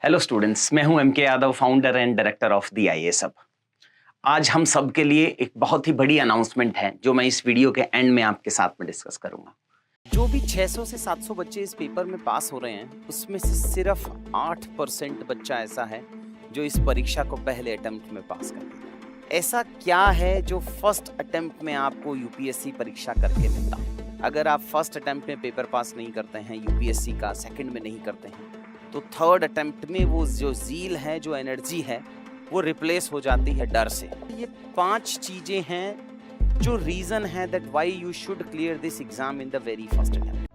Hello students, मैं हूं MK Yadav, founder and director of the IAS hub. आज हम सब के लिए एक बहुत ही बड़ी अनाउंसमेंट है जो मैं इस वीडियो के एंड में आपके साथ में डिस्कस करूंगा। जो भी 600 से 700 बच्चे इस पेपर में पास हो रहे हैं, उसमें से सिर्फ 8% बच्चा ऐसा है जो इस परीक्षा को पहले अटेम्प्ट में पास कर देता है। ऐसा क्या है जो फर्स्ट अटेम्प्ट में आपको यूपीएससी परीक्षा करके मिलता है? अगर आप फर्स्ट अटेम्प्ट में पेपर पास नहीं करते हैं यूपीएससी का, सेकंड में नहीं करते हैं, तो थर्ड अटेम्प्ट में वो जो ज़ील है, जो एनर्जी है, वो रिप्लेस हो जाती है डर से। ये 5 चीजें हैं जो रीजन है that why you should clear this exam in the very first attempt.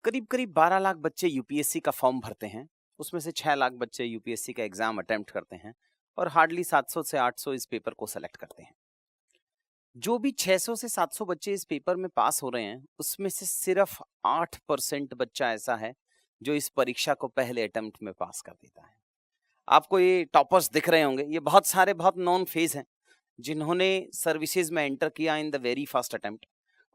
करीब करीब 12 लाख बच्चे यूपीएससी का फॉर्म भरते हैं, उसमें से 6 लाख बच्चे यूपीएससी का एग्जाम अटेम्प्ट करते हैं और हार्डली 700 से 800 इस पेपर को सेलेक्ट करते हैं। जो भी 600 से 700 बच्चे इस पेपर में पास हो रहे हैं, उसमें से सिर्फ 8% बच्चा ऐसा है जो इस परीक्षा को पहले अटेम्प्ट में पास कर देता है। आपको ये टॉपर्स दिख रहे होंगे, ये बहुत सारे बहुत नॉन फेस हैं जिन्होंने सर्विसेज में एंटर किया इन द वेरी फर्स्ट अटेम्प्ट,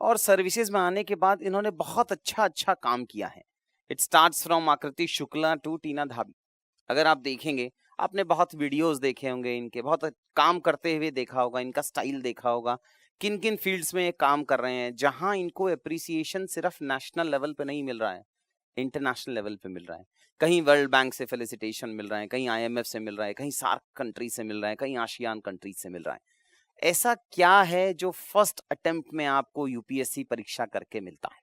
और सर्विसेज में आने के बाद इन्होंने बहुत अच्छा काम किया है। इट स्टार्ट्स फ्रॉम आकृति शुक्ला टू टीना धाबी। अगर आप देखेंगे, आपने बहुत वीडियोस देखे होंगे इनके, बहुत काम करते हुए देखा होगा, इनका स्टाइल देखा होगा, किन किन फील्ड्स में ये काम कर रहे हैं, जहां इनको अप्रिसिएशन सिर्फ नेशनल लेवल पे नहीं मिल रहा है, इंटरनेशनल लेवल पे मिल रहा है। कहीं वर्ल्ड बैंक से फेलिसिटेशन मिल रहा है, कहीं आईएमएफ से मिल रहा है, कहीं सार्क कंट्री से मिल रहा है, कहीं आशियान कंट्री से मिल रहा है। ऐसा क्या है जो फर्स्ट अटेम्प्ट में आपको यूपीएससी परीक्षा करके मिलता है?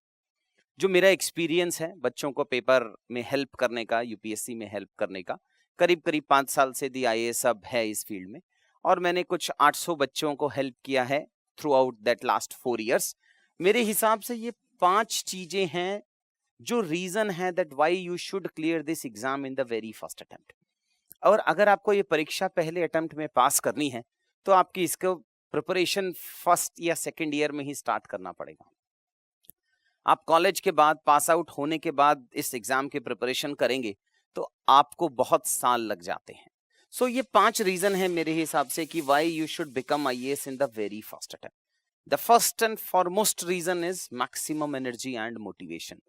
जो मेरा एक्सपीरियंस है बच्चों को पेपर में हेल्प करने का, यूपीएससी में हेल्प करने का, करीब 5 साल से दी आईएएस हब है इस फील्ड में, और मैंने कुछ 800 बच्चों को हेल्प किया है through out that last 4 years. मेरे हिसाब से ये 5 चीजें हैं जो रीजन है that why you should clear this exam in the very first attempt. और अगर आपको ये परीक्षा पहले अटेम्प्ट में पास करनी है, तो आपकी इसको प्रिपरेशन फर्स्ट या सेकेंड ईयर में ही स्टार्ट करना पड़ेगा। आप कॉलेज के बाद, पास आउट होने के बाद इस एग्जाम की प्रिपरेशन करेंगे तो आपको बहुत साल लग जाते हैं। सो ये 5 रीजन है मेरे हिसाब से कि why you should become IAS in the very first attempt. The first and foremost reason is maximum energy and motivation.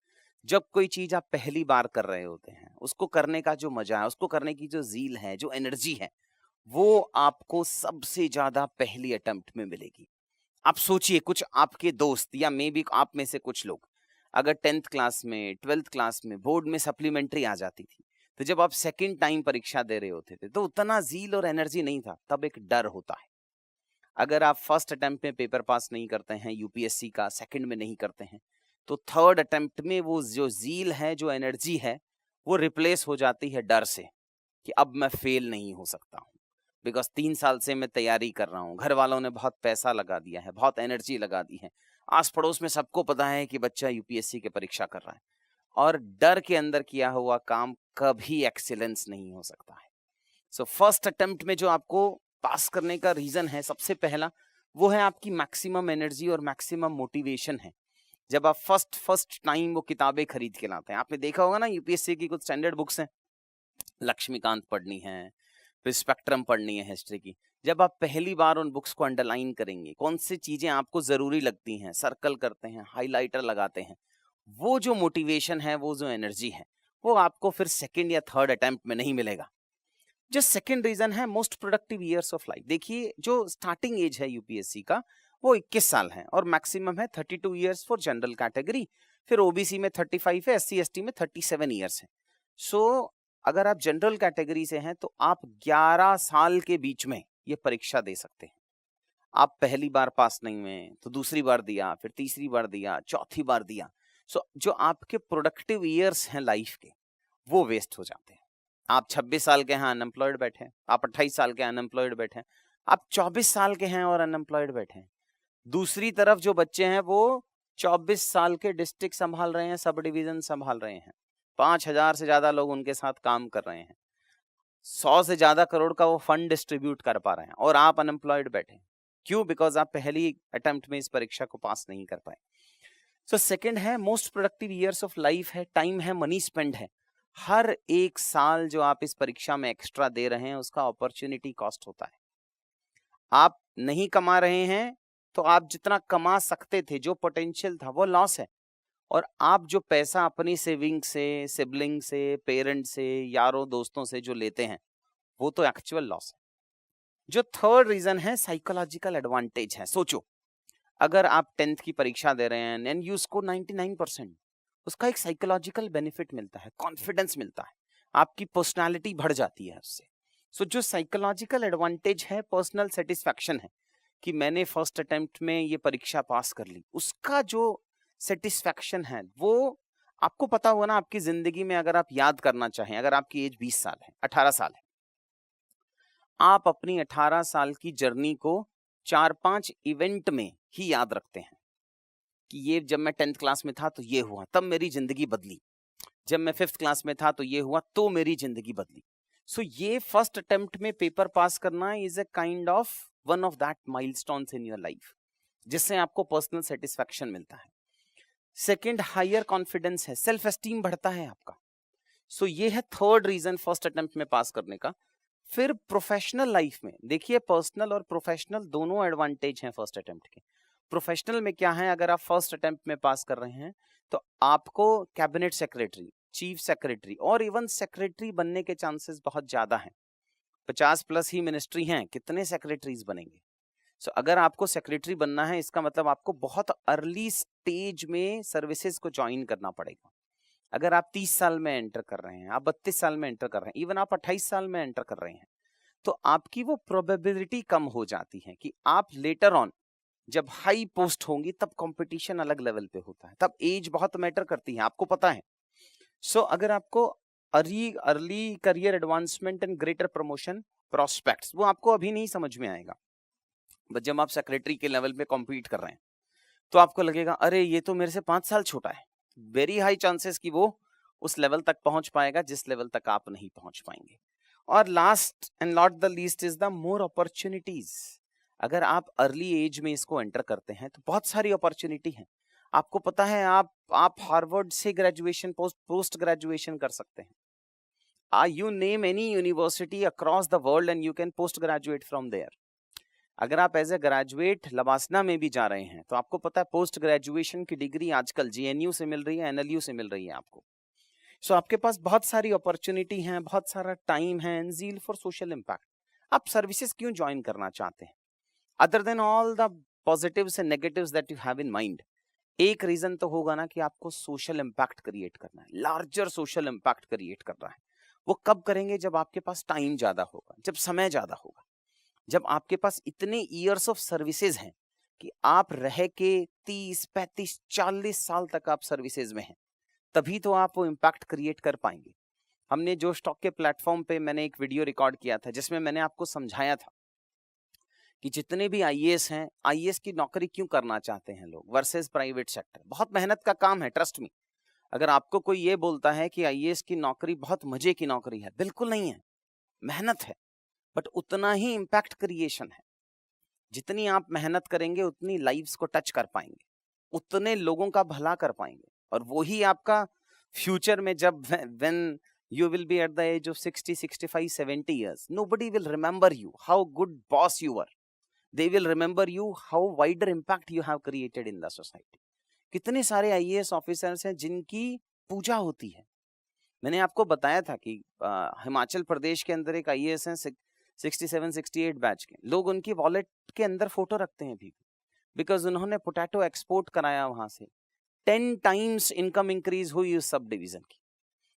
जब कोई चीज आप पहली बार कर रहे होते हैं, उसको करने का जो मजा है, उसको करने की जो ज़ील है, जो एनर्जी है, वो आपको सबसे ज्यादा पहली अटेम्प्ट में मिलेगी। आप सोचिए, कुछ आपके दोस्त या मे बी आप में से कुछ लोग अगर 10th क्लास में, 12th क्लास में बोर्ड में सप्लीमेंट्री आ जाती थी, तो जब आप सेकंड टाइम परीक्षा दे रहे होते थे तो उतना ज़ील और एनर्जी नहीं था, तब एक डर होता है। अगर आप फर्स्ट अटेम्प्ट में पेपर पास नहीं करते हैं यूपीएससी का, सेकंड में नहीं करते हैं, तो थर्ड अटेम्प्ट में वो जो ज़ील है, जो एनर्जी है, वो रिप्लेस हो जाती है डर से कि अब मैं फेल नहीं हो सकता हूँ, बिकॉज 3 साल से मैं तैयारी कर रहा हूँ, घर वालों ने बहुत पैसा लगा दिया है, बहुत एनर्जी लगा दी है, आस पड़ोस में सबको पता है कि बच्चा यूपीएससी की परीक्षा कर रहा है, और डर के अंदर किया हुआ काम कभी एक्सीलेंस नहीं हो सकता है। सो फर्स्ट अटेम्प्ट में जो आपको पास करने का रीजन है, सबसे पहला वो है आपकी मैक्सिमम एनर्जी और मैक्सिमम मोटिवेशन है। जब आप फर्स्ट टाइम वो किताबें खरीद के लाते हैं, आपने देखा होगा ना, यूपीएससी की कुछ स्टैंडर्ड बुक्स हैं, लक्ष्मीकांत पढ़नी है, फिर स्पेक्ट्रम पढ़नी है हिस्ट्री की। जब आप पहली बार उन बुक्स को अंडरलाइन करेंगे, कौन सी चीजें आपको जरूरी लगती हैं, सर्कल करते हैं, हाइलाइटर लगाते हैं, वो जो मोटिवेशन है, वो जो एनर्जी है, वो आपको फिर सेकंड या थर्ड अटेम्प्ट में नहीं मिलेगा। जो सेकंड रीजन है, most productive years of life. देखिए, जो स्टार्टिंग एज है यूपीएससी का, वो 21 साल है और मैक्सिमम है 32 ईयर्स फॉर जनरल कैटेगरी, फिर ओबीसी में 35 है, एससी एसटी में 37 ईयर्स है। सो अगर आप जनरल कैटेगरी से हैं तो आप 11 साल के बीच में ये परीक्षा दे सकते हैं। आप पहली बार पास नहीं हुए तो दूसरी बार दिया, फिर तीसरी बार दिया, चौथी बार दिया। सो जो आपके प्रोडक्टिव ईयर्स हैं लाइफ के, वो वेस्ट हो जाते हैं। आप 26 साल के हैं, अनएम्प्लॉयड बैठे हैं, आप 28 साल के अनएम्प्लॉयड बैठे हैं, आप 24 साल के हैं और अनएम्प्लॉयड बैठे हैं। दूसरी तरफ जो बच्चे हैं वो 24 साल के डिस्ट्रिक्ट संभाल रहे हैं, सब डिवीजन संभाल रहे हैं, 5000 से ज्यादा लोग उनके साथ काम कर रहे हैं, 100 से ज्यादा करोड़ का वो फंड डिस्ट्रीब्यूट कर पा रहे हैं, और आप अनएम्प्लॉयड बैठे हैं। क्यों? बिकॉज आप पहली अटेम्प्ट में इस परीक्षा को पास नहीं कर पाए। सो सेकंड है most productive years of life है, टाइम है, मनी स्पेंड है। हर एक साल जो आप इस परीक्षा में एक्स्ट्रा दे रहे हैं, उसका अपॉर्चुनिटी कॉस्ट होता है। आप नहीं कमा रहे हैं तो आप जितना कमा सकते थे, जो पोटेंशियल था, वो लॉस है। और आप जो पैसा अपनी सेविंग से, सिबलिंग से, पेरेंट से, यारों दोस्तों से जो लेते हैं वो तो एक्चुअल लॉस है। जो थर्ड रीजन है साइकोलॉजिकल एडवांटेज है। सोचो, अगर आप 10th की परीक्षा दे रहे हैं एंड यू स्कोर 99%, उसका एक साइकोलॉजिकल बेनिफिट मिलता है, कॉन्फिडेंस मिलता है, आपकी पर्सनालिटी बढ़ जाती है उससे। सो जो साइकोलॉजिकल एडवांटेज है, पर्सनल सेटिस्फैक्शन है कि मैंने फर्स्ट अटेम्प्ट में ये परीक्षा पास कर ली, उसका जो सेटिस्फैक्शन है वो आपको पता होगा ना। आपकी जिंदगी में अगर आप याद करना चाहें, अगर आपकी एज 20 साल है, 18 साल है, आप अपनी 18 साल की जर्नी को 4-5 इवेंट में ही याद रखते हैं कि ये जब मैं 10th क्लास में था तो ये हुआ, तब मेरी जिंदगी बदली, जब मैं 5th क्लास में था तो ये हुआ, तो मेरी जिंदगी बदली। सो ये फर्स्ट अटेम्प्ट में पेपर पास करना is a kind of one of that milestones in your life, जिससे आपको पर्सनल सेटिस्फैक्शन मिलता है। सेकंड, हायर कॉन्फिडेंस है, सेल्फ एस्टीम बढ़ता है आपका। सो ये है थर्ड रीजन फर्स्ट अटेम्प्ट में पास करने का। फिर प्रोफेशनल लाइफ में देखिए, पर्सनल और प्रोफेशनल दोनों एडवांटेज हैं फर्स्ट अटेम्प्ट के। प्रोफेशनल में क्या है, अगर आप फर्स्ट अटेम्प्ट में पास कर रहे हैं तो आपको कैबिनेट सेक्रेटरी, चीफ सेक्रेटरी और इवन सेक्रेटरी बनने के चांसेस बहुत ज्यादा हैं। 50+ ही मिनिस्ट्री हैं, कितने सेक्रेटरीज बनेंगे। सो अगर आपको सेक्रेटरी बनना है, इसका मतलब आपको बहुत अर्ली स्टेज में सर्विसेज को ज्वाइन करना पड़ेगा। अगर आप 30 साल में एंटर कर रहे हैं, आप 32 साल में एंटर कर रहे हैं, इवन आप 28 साल में एंटर कर रहे हैं, तो आपकी वो प्रोबेबिलिटी कम हो जाती है कि आप लेटर ऑन जब हाई पोस्ट होंगी तब कंपटीशन अलग लेवल पे होता है, तब एज बहुत मैटर करती है, आपको पता है। सो अगर आपको early career advancement and greater promotion prospects, वो आपको अभी नहीं समझ में आएगा, बट जब आप सेक्रेटरी के लेवल पे कॉम्पीट कर रहे हैं तो आपको लगेगा अरे ये तो मेरे से 5 साल छोटा है। वेरी हाई चांसेस कि वो उस लेवल तक पहुंच पाएगा जिस लेवल तक आप नहीं पहुंच पाएंगे। और last and not the least is the more opportunities. अगर आप अर्ली एज में इसको एंटर करते हैं तो बहुत सारी अपॉर्चुनिटी है। आपको पता है, आप हार्वर्ड से ग्रेजुएशन, पोस्ट ग्रेजुएशन कर सकते हैं। You name any university across the world and you can post graduate from there. अगर आप एज ए ग्रेजुएट लवासना में भी जा रहे हैं तो आपको पता है पोस्ट ग्रेजुएशन की डिग्री आजकल जेएनयू से मिल रही है, एनएलयू से मिल रही है आपको। सो आपके पास बहुत सारी अपॉर्चुनिटी है, बहुत सारा टाइम है and zeal for social impact. आप सर्विसेज क्यों ज्वाइन करना चाहते हैं, other than all the positives and negatives that you have in mind? एक रीजन तो होगा ना कि आपको सोशल इम्पैक्ट क्रिएट करना है, लार्जर सोशल इम्पैक्ट क्रिएट करना है। वो कब करेंगे, जब आपके पास टाइम ज्यादा होगा, जब समय ज्यादा होगा, जब आपके पास इतने ईयर्स ऑफ सर्विसेज हैं कि आप रह के 30, 35, 40 साल तक आप सर्विसेज में हैं, तभी तो आप वो इम्पैक्ट क्रिएट कर पाएंगे। हमने जो स्टॉक के प्लेटफॉर्म पे मैंने एक वीडियो रिकॉर्ड किया था जिसमें मैंने आपको समझाया था कि जितने भी आईएएस हैं, आईएएस की नौकरी क्यों करना चाहते हैं लोग वर्सेस प्राइवेट सेक्टर। बहुत मेहनत का काम है, ट्रस्ट मी। अगर आपको कोई ये बोलता है कि आईएएस की नौकरी बहुत मजे की नौकरी है, बिल्कुल नहीं है, मेहनत है, बट उतना ही इम्पैक्ट क्रिएशन है। जितनी आप मेहनत करेंगे उतनी लाइव्स को टच कर पाएंगे, उतने लोगों का भला कर पाएंगे, और वही आपका फ्यूचर में जब when you will be at the age of 60, 65, 70 years, nobody will remember you how good boss you were. They will remember you how wider impact you have created in the society. कितने सारे IAS officers हैं जिनकी पूजा होती है। मैंने आपको बताया था कि हिमाचल प्रदेश के अंदर एक आईएएस हैं 67, 68 बैच के लोग, उनकी वॉलेट के अंदर फोटो रखते हैं भी, बिकॉज उन्होंने पोटैटो एक्सपोर्ट कराया वहां से। 10 टाइम्स इनकम इंक्रीज हुई उस सब डिवीजन की।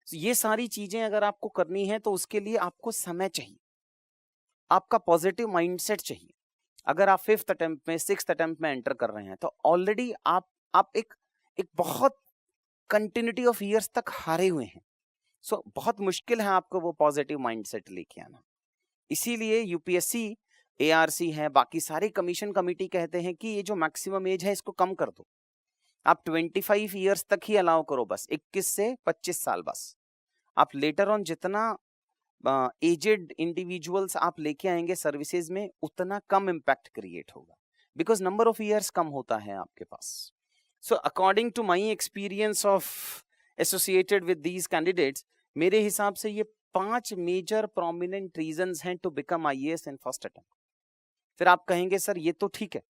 ये सारी चीजें अगर आपको करनी है तो उसके लिए आपको समय चाहिए, आपका पॉजिटिव माइंडसेट चाहिए। अगर आप 5th अटेम्प्ट में, 6th अटेम्प्ट में एंटर कर रहे हैं तो ऑलरेडी आप एक बहुत कंटिन्यूटी ऑफ ईयर्स तक हारे हुए हैं। सो बहुत मुश्किल है आपको वो पॉजिटिव माइंडसेट लेके आना। इसीलिए यूपीएससी, एआरसी है, बाकी सारे कमीशन कमेटी कहते हैं कि ये जो मैक्सिमम एज है इसको कम कर दो। आप 25 ईयर्स तक ही अलाउ करो, बस 21 से 25 साल बस। आप लेटर ऑन जितना एजेड इंडिविजुअल्स आप लेके आएंगे सर्विसेज में, उतना कम इम्पैक्ट क्रिएट होगा, बिकॉज नंबर ऑफ ईयर्स कम होता है आपके पास। So according to my experience of associated with these candidates, मेरे हिसाब से ये 5 मेजर प्रोमिनेंट रीजंस हैं to become IAS in first attempt. फिर आप कहेंगे सर ये तो ठीक है,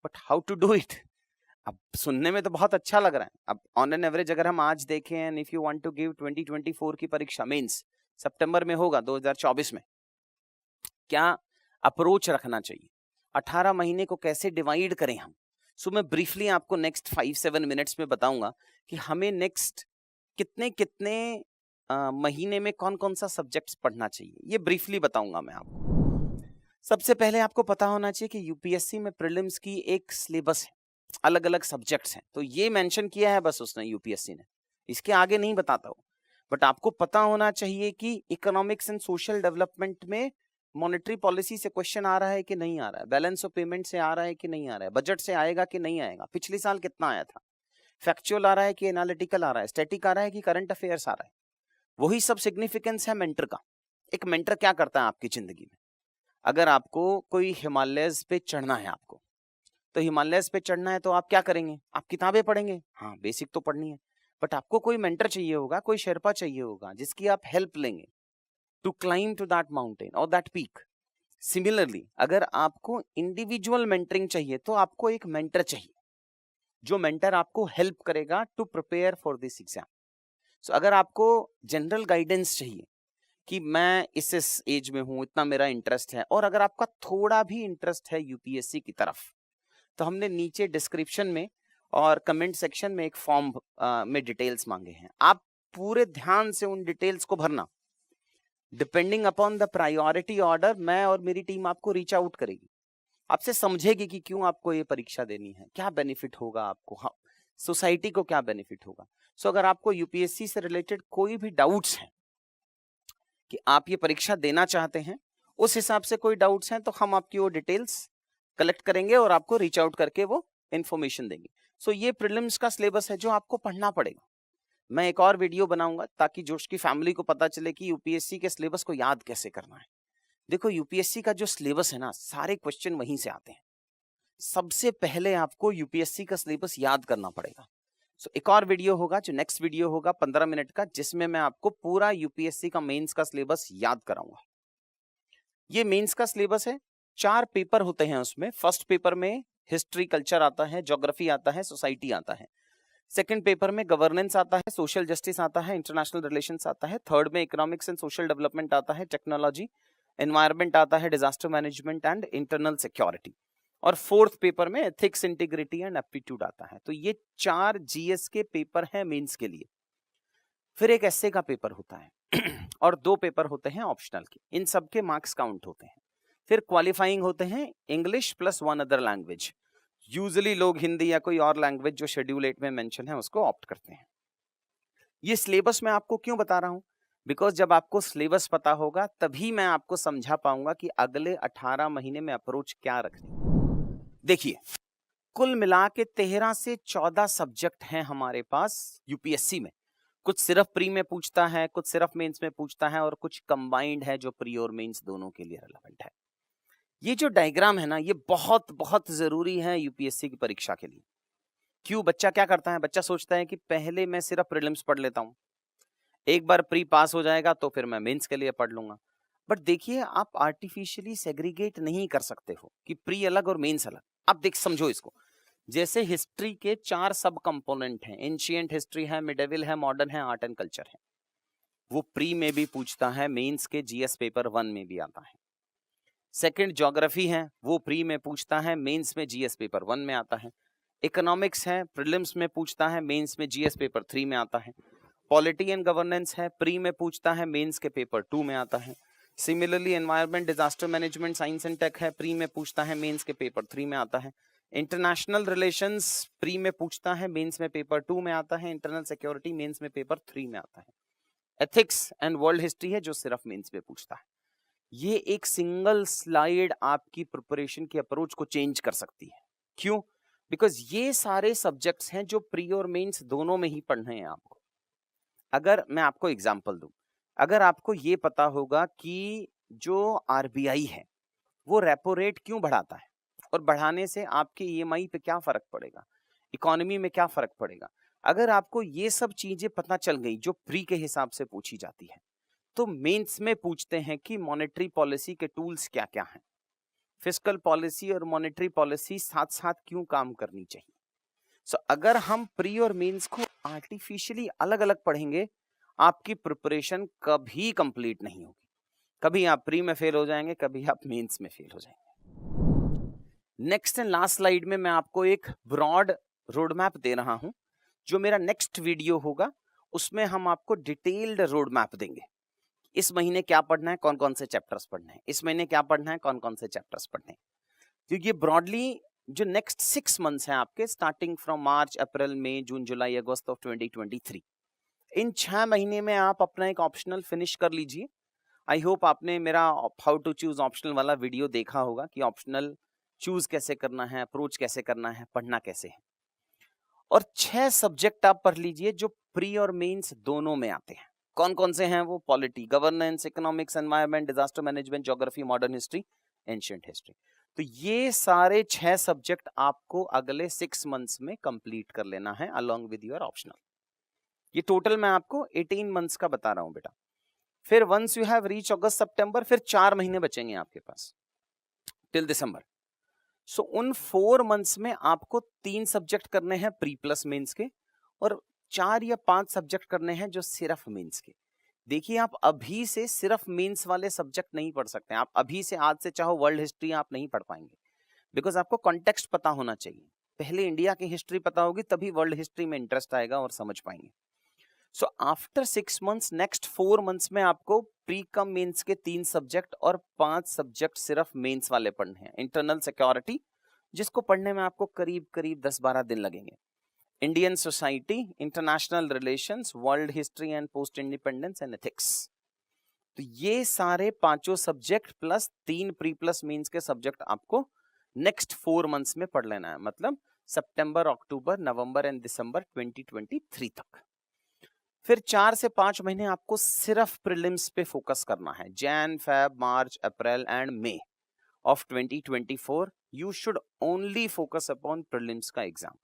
but how to do it? अब सुनने में तो बहुत अच्छा लग रहा है। अब ऑन एन एवरेज अगर हम आज देखें, and if you want to give 2024 की परीक्षा मेंस सितंबर में होगा 2024 में, क्या अप्रोच रखना चाहिए, 18 महीने को कैसे डिवाइड करें हम। सो मैं ब्रीफली आपको नेक्स्ट 5-7 मिनट्स में बताऊंगा कि हमें नेक्स्ट कितने कितने महीने में कौन कौन सा सब्जेक्ट्स पढ़ना चाहिए, ये ब्रीफली बताऊंगा मैं आपको। सबसे पहले आपको पता होना चाहिए कि यूपीएससी में प्रीलिम्स की एक सिलेबस है, अलग अलग सब्जेक्ट्स हैं, तो ये मेंशन किया है बस उसने यूपीएससी ने, इसके आगे नहीं बताता हूँ। बट आपको पता होना चाहिए कि इकोनॉमिक्स एंड सोशल डेवलपमेंट में मॉनेटरी पॉलिसी से क्वेश्चन आ रहा है कि नहीं आ रहा है, बैलेंस ऑफ पेमेंट से आ रहा है कि नहीं आ रहा है, बजट से आएगा कि नहीं आएगा, पिछले साल कितना आया था, फैक्चुअल आ रहा है कि एनालिटिकल आ रहा है, स्टैटिक आ रहा है कि करंट अफेयर्स आ रहा है। वही सब सिग्निफिकेंस है मेंटर का। एक मेंटर क्या करता है आपकी जिंदगी में, अगर आपको कोई हिमालयस पे चढ़ना है आपको, तो हिमालयस पे चढ़ना है तो आप क्या करेंगे, आप किताबें पढ़ेंगे, हाँ बेसिक तो पढ़नी है, बट आपको कोई मेंटर चाहिए होगा, कोई शेरपा चाहिए होगा जिसकी आप हेल्प लेंगे to climb to that mountain और दैट पीक। सिमिलरली अगर आपको इंडिविजुअल मेंटरिंग चाहिए तो आपको एक मेंटर चाहिए, जो मेंटर आपको हेल्प करेगा to prepare for this exam. So अगर आपको जनरल गाइडेंस चाहिए कि मैं इस एज में हूं, इतना मेरा इंटरेस्ट है, और अगर आपका थोड़ा भी इंटरेस्ट है यूपीएससी की तरफ, तो हमने नीचे डिस्क्रिप्शन में और कमेंट सेक्शन में एक फॉर्म में डिटेल्स मांगे हैं। आप पूरे ध्यान से उन डिटेल्स को भरना। Depending upon the priority order, मैं और मेरी टीम आपको रीच आउट करेगी, आपसे समझेगी कि क्यों आपको ये परीक्षा देनी है, क्या बेनिफिट होगा आपको, हाँ सोसाइटी को क्या बेनिफिट होगा। सो अगर आपको यूपीएससी से रिलेटेड कोई भी डाउट्स हैं कि आप ये परीक्षा देना चाहते हैं, उस हिसाब से कोई डाउट्स हैं, तो हम आपकी वो डिटेल्स कलेक्ट करेंगे और आपको रीच आउट करके वो इन्फॉर्मेशन देंगे। सो ये प्रीलिम्स का सिलेबस है जो आपको पढ़ना पड़ेगा। मैं एक और वीडियो बनाऊंगा ताकि जोश की फैमिली को पता चले कि यूपीएससी के सिलेबस को याद कैसे करना है। देखो यूपीएससी का जो सिलेबस है ना, सारे क्वेश्चन वहीं से आते हैं। सबसे पहले आपको यूपीएससी का सिलेबस याद करना पड़ेगा। सो एक और वीडियो होगा, जो नेक्स्ट वीडियो होगा 15 मिनट का, जिसमें मैं आपको पूरा यूपीएससी का मेंस का सिलेबस याद कराऊंगा। ये मेंस का सिलेबस है, 4 पेपर होते हैं उसमें। फर्स्ट पेपर में हिस्ट्री कल्चर आता है, ज्योग्राफी आता है, सोसाइटी आता है। सेकंड पेपर में गवर्नेंस आता है, सोशल जस्टिस आता है, इंटरनेशनल रिलेशंस आता है। थर्ड में इकोनॉमिक्स एंड सोशल डेवलपमेंट आता है, टेक्नोलॉजी, एनवायरनमेंट आता है, disaster management and internal security. और फोर्थ पेपर में एथिक्स, इंटीग्रिटी एंड एप्टीट्यूड आता है। तो ये 4 जीएस के पेपर हैं मेंस के लिए। फिर एक एसए का पेपर होता है और 2 पेपर होते हैं ऑप्शनल के, इन सब के मार्क्स काउंट होते हैं। फिर क्वालिफाइंग होते हैं English plus 1 other language. Usually लोग हिंदी या कोई और लैंग्वेज जो शेड्यूल 8 में मेंशन है उसको ऑप्ट करते हैं। ये सिलेबस मैं आपको क्यों बता रहा हूं, बिकॉज जब आपको सिलेबस पता होगा तभी मैं आपको समझा पाऊंगा कि अगले 18 महीने में अप्रोच क्या रखनी। देखिए कुल मिला के 13 से 14 सब्जेक्ट हैं हमारे पास यूपीएससी में। कुछ सिर्फ प्री में पूछता है, कुछ सिर्फ मेंस में पूछता है, और कुछ कंबाइंड है जो प्री और मेंस दोनों के लिए रेलेवेंट है। ये जो डायग्राम है ना, ये बहुत बहुत जरूरी है यूपीएससी की परीक्षा के लिए। क्यों? बच्चा क्या करता है, बच्चा सोचता है कि पहले मैं सिर्फ प्रीलिम्स पढ़ लेता हूं, एक बार प्री पास हो जाएगा तो फिर मैं मेंस के लिए पढ़ लूंगा। बट देखिए आप आर्टिफिशियली सेग्रीगेट नहीं कर सकते हो कि प्री अलग और मेंस अलग। अब देख समझो इसको, जैसे हिस्ट्री के 4 सब कंपोनेंट हैं, एंशिएंट हिस्ट्री है, मिडिवल है, मॉडर्न है, आर्ट एंड कल्चर है। वो प्री में भी पूछता है, मेंस के जीएस पेपर 1 में भी आता है। सेकंड ज्योग्राफी है, वो प्री में पूछता है, मेंस में जीएस पेपर 1 में आता है। इकोनॉमिक्स है, प्रीलिम्स में पूछता है, मेंस में जीएस पेपर 3 में आता है। पॉलिटी एंड गवर्नेंस है, प्री में पूछता है, मेंस के पेपर 2 में आता है। Similarly environment, disaster management, science and tech है, प्री में पूछता है, मेंस के पेपर 3 में आता है। इंटरनेशनल रिलेशंस प्री में पूछता है, मेंस में पेपर 2 में आता है। इंटरनल सिक्योरिटी मेंस में पेपर 3 में आता है। एथिक्स एंड वर्ल्ड हिस्ट्री है जो सिर्फ मेंस में पूछता है। ये एक सिंगल स्लाइड आपकी प्रिपरेशन की अप्रोच को चेंज कर सकती है। क्यों? बिकॉज ये सारे सब्जेक्ट्स हैं जो प्री और मेंस दोनों में ही पढ़ने हैं आपको। अगर मैं आपको एग्जांपल दूं, अगर आपको ये पता होगा कि जो आरबीआई है वो रेपो रेट क्यों बढ़ाता है और बढ़ाने से आपके ईएमआई पे क्या फर्क पड़ेगा, इकोनॉमी में क्या फर्क पड़ेगा, अगर आपको ये सब चीजें पता चल गई जो प्री के हिसाब से पूछी जाती है, तो मेंस में पूछते हैं कि मॉनेटरी पॉलिसी के टूल्स क्या क्या हैं, फिस्कल पॉलिसी और मॉनेटरी पॉलिसी साथ साथ क्यों काम करनी चाहिए। सो अगर हम प्री और मेंस को आर्टिफिशियली अलग अलग पढ़ेंगे, आपकी प्रिपरेशन कभी कंप्लीट नहीं होगी। कभी आप प्री में फेल हो जाएंगे, कभी आप मेंस में फेल हो जाएंगे। नेक्स्ट एंड लास्ट स्लाइड में मैं आपको एक ब्रॉड रोड मैप दे रहा हूं। जो मेरा नेक्स्ट वीडियो होगा उसमें हम आपको डिटेल्ड रोड मैप देंगे। इस महीने क्या पढ़ना है, कौन कौन से चैप्टर्स पढ़ने हैं, इस महीने क्या पढ़ना है, कौन कौन से चैप्टर्स पढ़ने हैं। तो ये ब्रॉडली जो नेक्स्ट 6 मंथ्स हैं आपके, starting from March, April, May, June, July, August of 2023, इन 6 महीने में आप अपना एक ऑप्शनल फिनिश कर लीजिए। आई होप आपने मेरा हाउ टू चूज ऑप्शनल वाला वीडियो देखा होगा कि ऑप्शनल चूज कैसे करना है, अप्रोच कैसे करना है, पढ़ना कैसे है। और 6 सब्जेक्ट आप पढ़ लीजिए जो प्री और मेंस दोनों में आते हैं। कौन कौन से हैं वो? Polity, governance, economics, environment, disaster management, geography, modern history, ancient history. तो ये सारे 6 सब्जेक्ट आपको अगले 6 मंथ्स में कंप्लीट कर लेना है अलोंग विद योर ऑप्शनल। ये टोटल मैं आपको 18 मंथ्स का बता रहा हूं बेटा। फिर वंस यू हैव रीच अगस्त सितंबर, फिर 4 महीने बचेंगे आपके पास टिल दिसंबर। सो उन 4 मंथ्स में आपको 3 सब्जेक्ट करने हैं प्री प्लस मेंस के, और 4 या 5 सब्जेक्ट करने हैं जो सिर्फ मेंस के। देखिए, आप अभी से सिर्फ मेंस वाले सब्जेक्ट नहीं पढ़ सकते। आप अभी से, आज से चाहो वर्ल्ड हिस्ट्री आप नहीं पढ़ पाएंगे, बिकॉज आपको कॉन्टेक्स्ट पता होना चाहिए। पहले इंडिया की हिस्ट्री पता होगी, तभी वर्ल्ड हिस्ट्री में इंटरेस्ट आएगा और समझ पाएंगे। So after 6 months, next 4 months में आपको प्री कम मेंस के 3 सब्जेक्ट और 5 सब्जेक्ट सिर्फ मेंस वाले पढ़ने हैं। इंटरनल सिक्योरिटी, जिसको पढ़ने में आपको करीब करीब 10-12 दिन लगेंगे। Indian society, international relations, world history and post independence and ethics. तो ये सारे 5 subject plus 3 pre plus mains के सब्जेक्ट आपको नेक्स्ट 4 मंथ्स में पढ़ लेना है, मतलब सितंबर, अक्टूबर, नवंबर एंड दिसंबर 2023 तक। फिर 4 से 5 महीने आपको सिर्फ प्रीलिम्स पे फोकस करना है। Jan, Feb, March, April and May of 2024 you should only focus upon prelims का एग्जाम,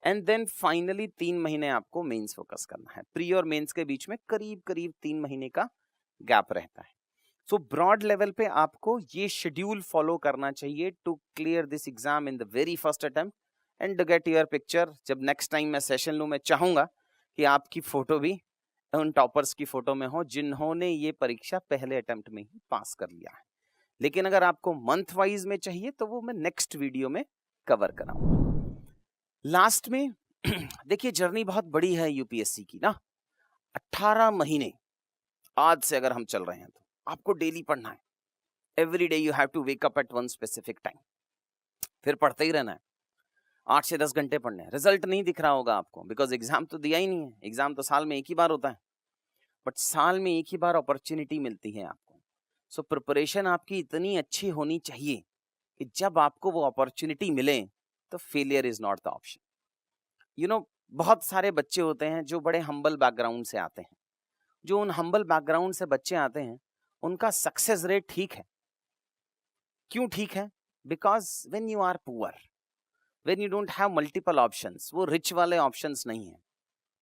एंड देन फाइनली 3 महीने आपको मेंस फोकस करना है। प्री और मेंस के बीच में करीब करीब 3 महीने का गैप रहता है। सो ब्रॉड लेवल पे आपको ये शेड्यूल फॉलो करना चाहिए to clear this exam in the very first attempt and get your picture. जब नेक्स्ट टाइम मैं सेशन लूं, मैं चाहूंगा कि आपकी फोटो भी उन टॉपर्स की फोटो में हो जिन्होंने ये परीक्षा पहले अटेम्प्ट में ही पास कर लिया है। लेकिन अगर आपको मंथ वाइज में चाहिए तो वो मैं नेक्स्ट वीडियो में कवर कराऊंगा। लास्ट में देखिए, जर्नी बहुत बड़ी है यूपीएससी की ना। 18 महीने आज से अगर हम चल रहे हैं तो आपको डेली पढ़ना है। Every day you have to wake up at one specific time, फिर पढ़ते ही रहना है। 8 से 10 घंटे पढ़ने हैं। रिजल्ट नहीं दिख रहा होगा आपको, बिकॉज एग्जाम तो दिया ही नहीं है। एग्जाम तो साल में एक ही बार होता है, बट साल में एक ही बार अपॉर्चुनिटी मिलती है आपको। सो प्रिपरेशन आपकी इतनी अच्छी होनी चाहिए कि जब आपको वो अपॉर्चुनिटी मिले तो failure is not the option. You know, बहुत सारे बच्चे होते हैं जो बड़े हम्बल बैकग्राउंड से आते हैं। जो उन हम्बल बैकग्राउंड से बच्चे आते हैं उनका सक्सेस रेट ठीक है। क्यों ठीक है? Because when you are poor, when you don't have multiple options, वो रिच वाले ऑप्शंस नहीं है,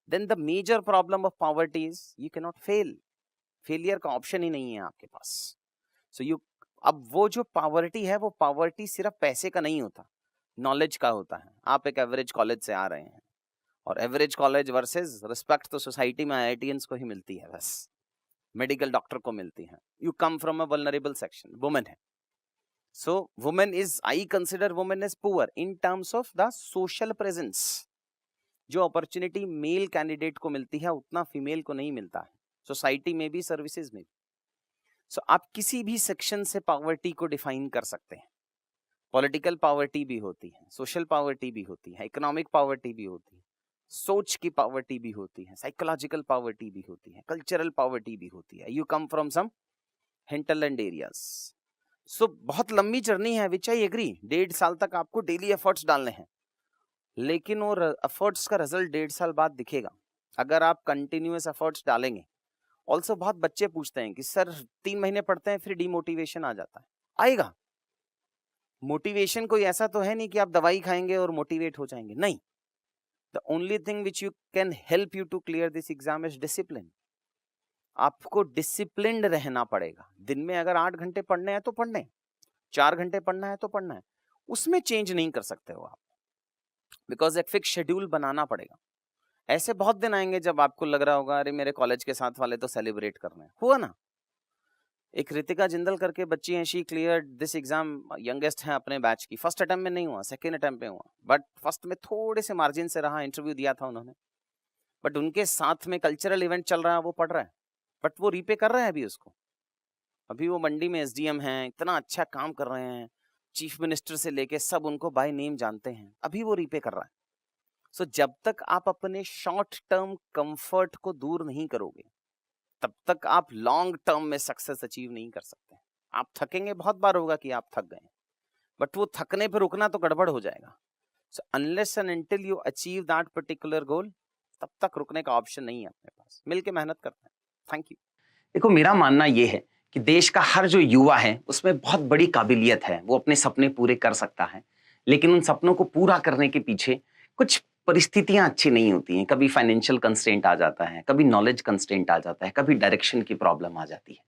then the major problem of poverty is you cannot fail. Failure का ऑप्शन ही नहीं है आपके पास। सो यू, अब वो जो पावर्टी है, वो पावर्टी सिर्फ पैसे का नहीं होता, नॉलेज का होता है। आप एक एवरेज कॉलेज से आ रहे हैं, और एवरेज कॉलेज वर्सेस रिस्पेक्ट तो सोसाइटी में आईआईटीएंस को ही मिलती है, बस मेडिकल डॉक्टर को मिलती है। You come from a vulnerable section, women है। So women is, I consider women is poor in terms of the social presence. जो अपॉर्चुनिटी मेल कैंडिडेट को मिलती है उतना फीमेल को नहीं मिलता है, सोसाइटी में भी, सर्विसेज में भी। सो आप किसी भी सेक्शन से पावर्टी को डिफाइन कर सकते हैं। पॉलिटिकल पावर्टी भी होती है, सोशल पावर्टी भी होती है, इकोनॉमिक पावर्टी भी होती है, सोच की पावर्टी भी होती है, साइकोलॉजिकल पावर्टी भी होती है, कल्चरल पावर्टी भी होती है। You come from some hinterland areas. So बहुत लंबी जर्नी है, विच आई एग्री। 1.5 साल तक आपको डेली एफर्ट्स डालने हैं, लेकिन वो एफर्ट्स का रिजल्ट 1.5 साल बाद दिखेगा अगर आप कंटिन्यूअस एफर्ट्स डालेंगे। ऑल्सो बहुत बच्चे पूछते हैं कि सर 3 महीने पढ़ते हैं फिर डिमोटिवेशन आ जाता है। आएगा। मोटिवेशन कोई ऐसा तो है नहीं कि आप दवाई खाएंगे और मोटिवेट हो जाएंगे, नहीं। The only thing which you can help you to clear this exam is discipline. आपको डिसिप्लिन्ड रहना पड़ेगा। दिन में अगर 8 घंटे पढ़ने हैं तो पढ़ने, 4 घंटे पढ़ना है तो पढ़ना है, उसमें चेंज नहीं कर सकते हो आप। बिकॉज एक फिक्स शेड्यूल बनाना पड़ेगा। ऐसे बहुत दिन आएंगे जब आपको लग रहा होगा अरे मेरे कॉलेज के साथ वाले तो सेलिब्रेट कर रहे हैं, हुआ ना। एक रितिका जिंदल करके बच्ची है, she cleared this exam, youngest है अपने बैच की, फर्स्ट अटेम्प्ट में नहीं हुआ, सेकेंड अटेम्प्ट में हुआ, बट फर्स्ट में थोड़े से मार्जिन से रहा, इंटरव्यू दिया था उन्होंने, बट उनके साथ में कल्चरल इवेंट चल रहा है, वो पढ़ रहा है, बट वो रीपे कर रहा है अभी उसको। अभी वो मंडी में एसडीएम हैं, इतना अच्छा काम कर रहे हैं, चीफ मिनिस्टर से लेके सब उनको बाय नेम जानते हैं, अभी वो रीपे कर रहा है। सो जब तक आप अपने शॉर्ट टर्म कंफर्ट को दूर नहीं करोगे तब तक आप लॉन्ग टर्म में सक्सेस अचीव नहीं कर सकते। आप थकेंगे, बहुत बार होगा कि आप थक गए, बट वो थकने पे रुकना तो गड़बड़ हो जाएगा। So unless and until you achieve that particular goal, तब तक रुकने का ऑप्शन नहीं है अपने पास। मिलके मेहनत करते हैं। Thank you. देखो, मेरा मानना ये है कि देश का हर जो युवा है उसमें बहुत बड़ी काबिलियत है, वो अपने सपने पूरे कर सकता है, लेकिन उन सपनों को पूरा करने के पीछे कुछ परिस्थितियां अच्छी नहीं होती हैं। कभी फाइनेंशियल कंस्ट्रेंट आ जाता है, कभी नॉलेज कंस्ट्रेंट आ जाता है, कभी डायरेक्शन की प्रॉब्लम आ जाती है।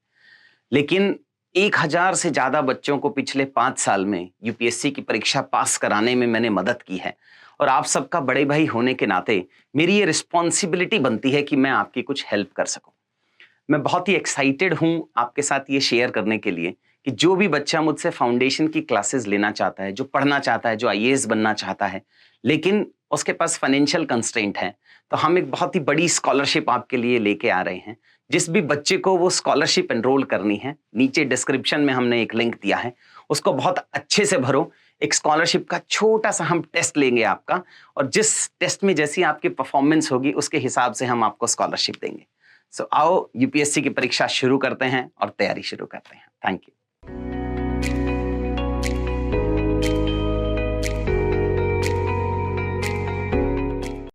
लेकिन 1000 से ज्यादा बच्चों को पिछले 5 साल में यूपीएससी की परीक्षा पास कराने में मैंने मदद की है, और आप सबका बड़े भाई होने के नाते मेरी ये रिस्पॉन्सिबिलिटी बनती है कि मैं आपकी कुछ हेल्प कर सकूं। मैं बहुत ही एक्साइटेड हूं आपके साथ ये शेयर करने के लिए कि जो भी बच्चा मुझसे फाउंडेशन की क्लासेस लेना चाहता है, जो पढ़ना चाहता है, जो आईएएस बनना चाहता है, लेकिन उसके पास फाइनेंशियल कंस्ट्रेंट है, तो हम एक बहुत ही बड़ी स्कॉलरशिप आपके लिए लेके आ रहे हैं। जिस भी बच्चे को वो स्कॉलरशिप एनरोल करनी है, नीचे डिस्क्रिप्शन में हमने एक लिंक दिया है, उसको बहुत अच्छे से भरो। एक स्कॉलरशिप का छोटा सा हम टेस्ट लेंगे आपका, और जिस टेस्ट में जैसी आपकी परफॉर्मेंस होगी उसके हिसाब से हम आपको स्कॉलरशिप देंगे। सो आओ यूपीएससी की परीक्षा शुरू करते हैं और तैयारी शुरू करते हैं। Thank you.